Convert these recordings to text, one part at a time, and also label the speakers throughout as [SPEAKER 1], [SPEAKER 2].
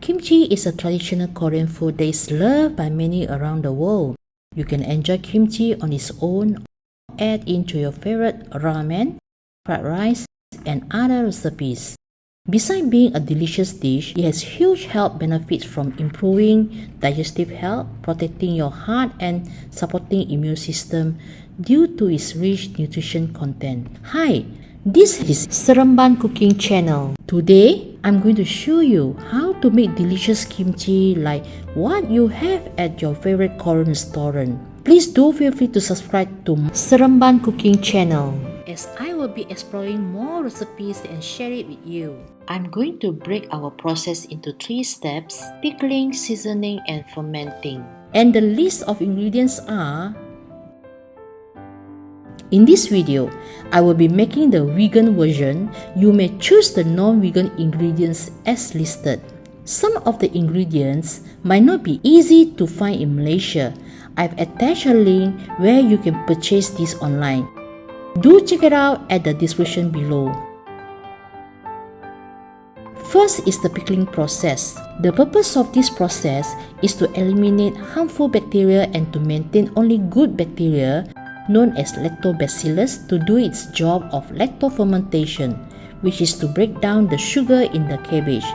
[SPEAKER 1] Kimchi is a traditional Korean food that is loved by many around the world. You can enjoy kimchi on its own or add into your favorite ramen, fried rice, and other recipes. Besides being a delicious dish, it has huge health benefits from improving digestive health, protecting your heart, and supporting immune system due to its rich nutrition content. Hi, this is Seremban cooking channel. Today, I'm going to show you how to make delicious kimchi like what you have at your favorite Korean restaurant. Please do feel free to subscribe to Seremban cooking channel, as I will be exploring more recipes and share it with you. I'm going to break our process into 3 steps: pickling, seasoning, and fermenting. And the list of ingredients are: in this video, I will be making the vegan version. You may choose the non-vegan ingredients as listed. Some of the ingredients might not be easy to find in Malaysia. I've attached a link where you can purchase this online. Do check it out at the description below. First is the pickling process. The purpose of this process is to eliminate harmful bacteria and to maintain only good bacteria, known as lactobacillus, to do its job of lactofermentation, which is to break down the sugar in the cabbage.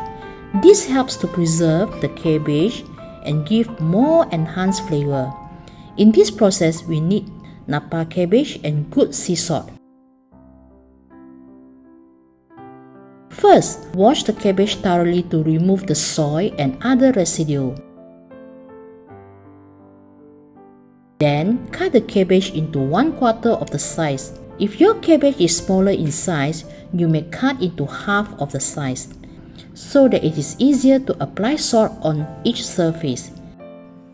[SPEAKER 1] This helps to preserve the cabbage and give more enhanced flavor. In this process, we need Napa cabbage and good sea salt. First, wash the cabbage thoroughly to remove the soil and other residue. Then, cut the cabbage into 1/4 of the size. If your cabbage is smaller in size, you may cut into half of the size, so that it is easier to apply salt on each surface.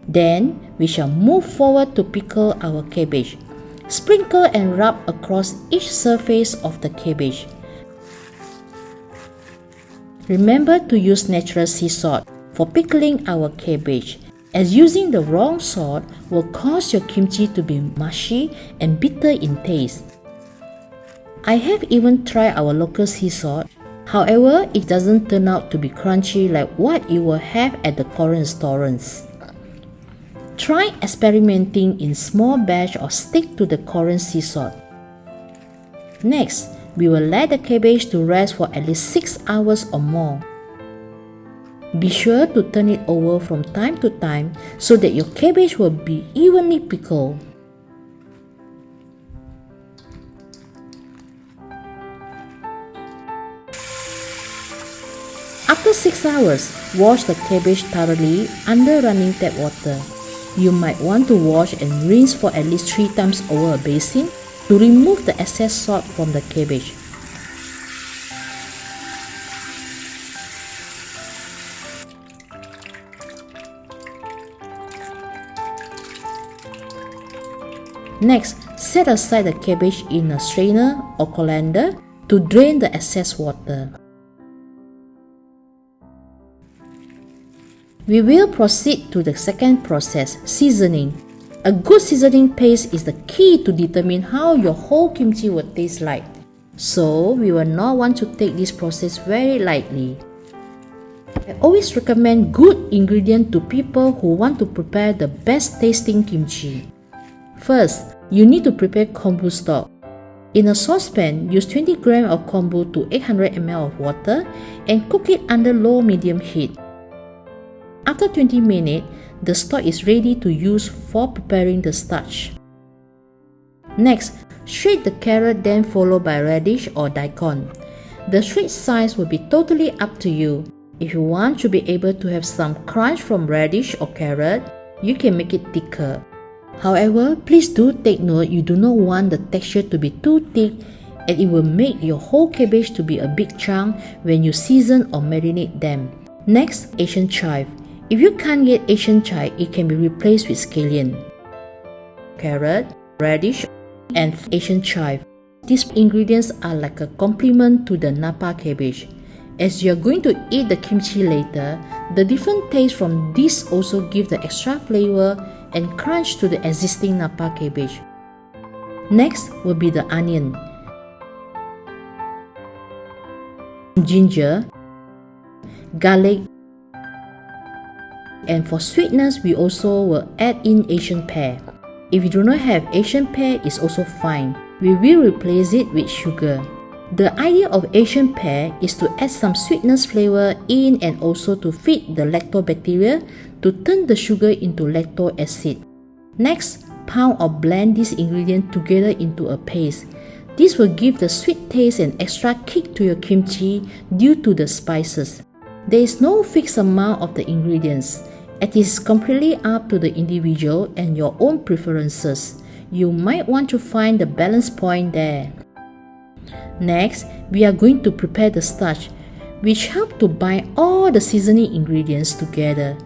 [SPEAKER 1] Then, we shall move forward to pickle our cabbage. Sprinkle and rub across each surface of the cabbage. Remember to use natural sea salt for pickling our cabbage, as using the wrong salt will cause your kimchi to be mushy and bitter in taste. I have even tried our local sea salt. However, it doesn't turn out to be crunchy like what you will have at the Korean restaurants. Try experimenting in small batch or stick to the Korean sea salt. Next, we will let the cabbage to rest for at least 6 hours or more. Be sure to turn it over from time to time so that your cabbage will be evenly pickled. After 6 hours, wash the cabbage thoroughly under running tap water. You might want to wash and rinse for at least 3 times over a basin to remove the excess salt from the cabbage. Next, set aside the cabbage in a strainer or colander to drain the excess water. We will proceed to the second process, seasoning. A good seasoning paste is the key to determine how your whole kimchi will taste like. So, we will not want to take this process very lightly. I always recommend good ingredients to people who want to prepare the best tasting kimchi. First, you need to prepare kombu stock. In a saucepan, use 20 grams of kombu to 800 ml of water and cook it under low-medium heat. After 20 minutes, the stock is ready to use for preparing the starch. Next, shred the carrot, then followed by radish or daikon. The shred size will be totally up to you. If you want to be able to have some crunch from radish or carrot, you can make it thicker. However, please do take note you do not want the texture to be too thick, and it will make your whole cabbage to be a big chunk when you season or marinate them. Next, Asian chive. If you can't get Asian chive, it can be replaced with scallion, carrot, radish, and Asian chive. These ingredients are like a complement to the Napa cabbage. As you are going to eat the kimchi later, the different taste from this also give the extra flavor and crunch to the existing Napa cabbage. Next will be the onion, ginger, garlic, And for sweetness, we also will add in Asian pear. If you do not have Asian pear, it's also fine. We will replace it with sugar. The idea of Asian pear is to add some sweetness flavor in and also to feed the lactobacteria to turn the sugar into lactic acid. Next, pound or blend these ingredients together into a paste. This will give the sweet taste and extra kick to your kimchi due to the spices. There is no fixed amount of the ingredients. It is completely up to the individual and your own preferences. You might want to find the balance point there. Next, we are going to prepare the starch, which helps to bind all the seasoning ingredients together.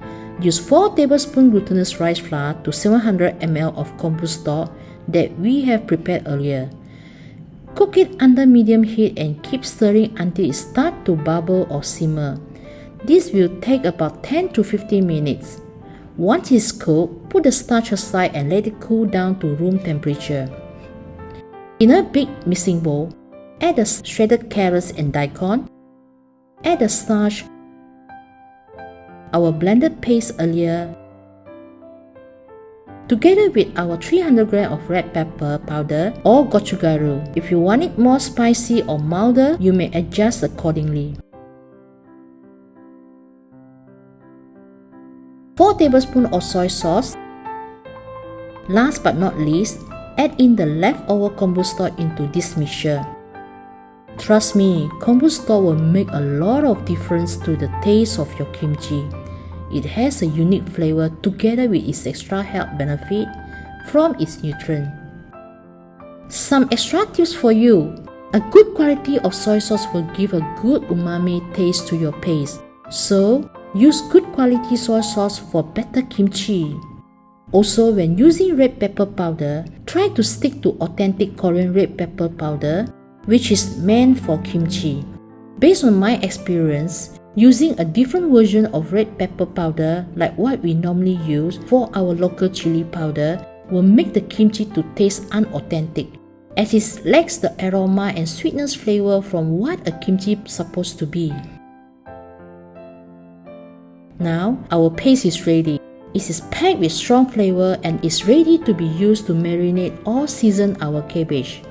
[SPEAKER 1] Use 4 tablespoons glutinous rice flour to 700 ml of kombu stock that we have prepared earlier. Cook it under medium heat and keep stirring until it starts to bubble or simmer. This will take about 10 to 15 minutes. Once it's cooked, put the starch aside and let it cool down to room temperature. In a big mixing bowl, add the shredded carrots and daikon. Add the starch, our blended paste earlier, together with our 300 grams of red pepper powder or gochugaru. If you want it more spicy or milder, you may adjust accordingly. 4 tablespoons of soy sauce. Last but not least, add in the leftover kombu stock into this mixture. Trust me, kombu stock will make a lot of difference to the taste of your kimchi. It has a unique flavor together with its extra health benefit from its nutrient. Some extra tips for you. A good quality of soy sauce will give a good umami taste to your paste. So, use good quality soy sauce for better kimchi. Also, when using red pepper powder, try to stick to authentic Korean red pepper powder, which is meant for kimchi. Based on my experience, using a different version of red pepper powder like what we normally use for our local chili powder will make the kimchi to taste unauthentic, as it lacks the aroma and sweetness flavor from what a kimchi is supposed to be. Now, our paste is ready. It is packed with strong flavor and is ready to be used to marinate or season our cabbage.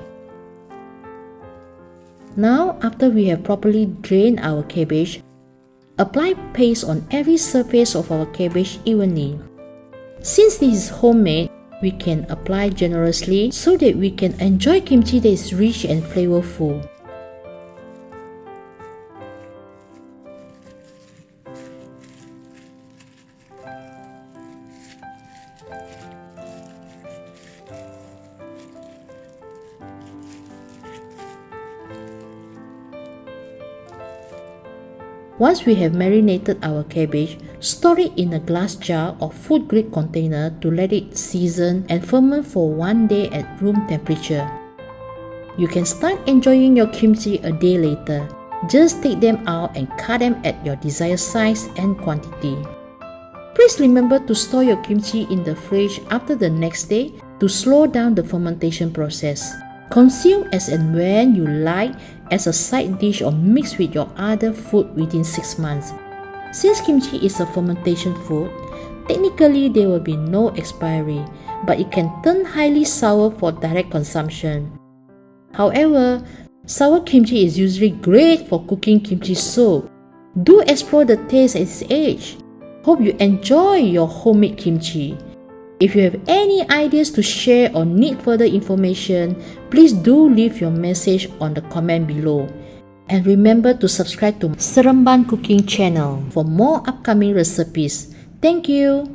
[SPEAKER 1] Now, after we have properly drained our cabbage, apply paste on every surface of our cabbage evenly. Since this is homemade, we can apply generously so that we can enjoy kimchi that is rich and flavorful. Once we have marinated our cabbage, store it in a glass jar or food-grade container to let it season and ferment for 1 day at room temperature. You can start enjoying your kimchi a day later. Just take them out and cut them at your desired size and quantity. Please remember to store your kimchi in the fridge after the next day to slow down the fermentation process. Consume as and when you like as a side dish or mix with your other food within 6 months. Since kimchi is a fermentation food, technically there will be no expiry, but it can turn highly sour for direct consumption. However, sour kimchi is usually great for cooking kimchi soup. Do explore the taste at its age. Hope you enjoy your homemade kimchi. If you have any ideas to share or need further information, please do leave your message on the comment below. And remember to subscribe to Seremban cooking channel for more upcoming recipes. Thank you!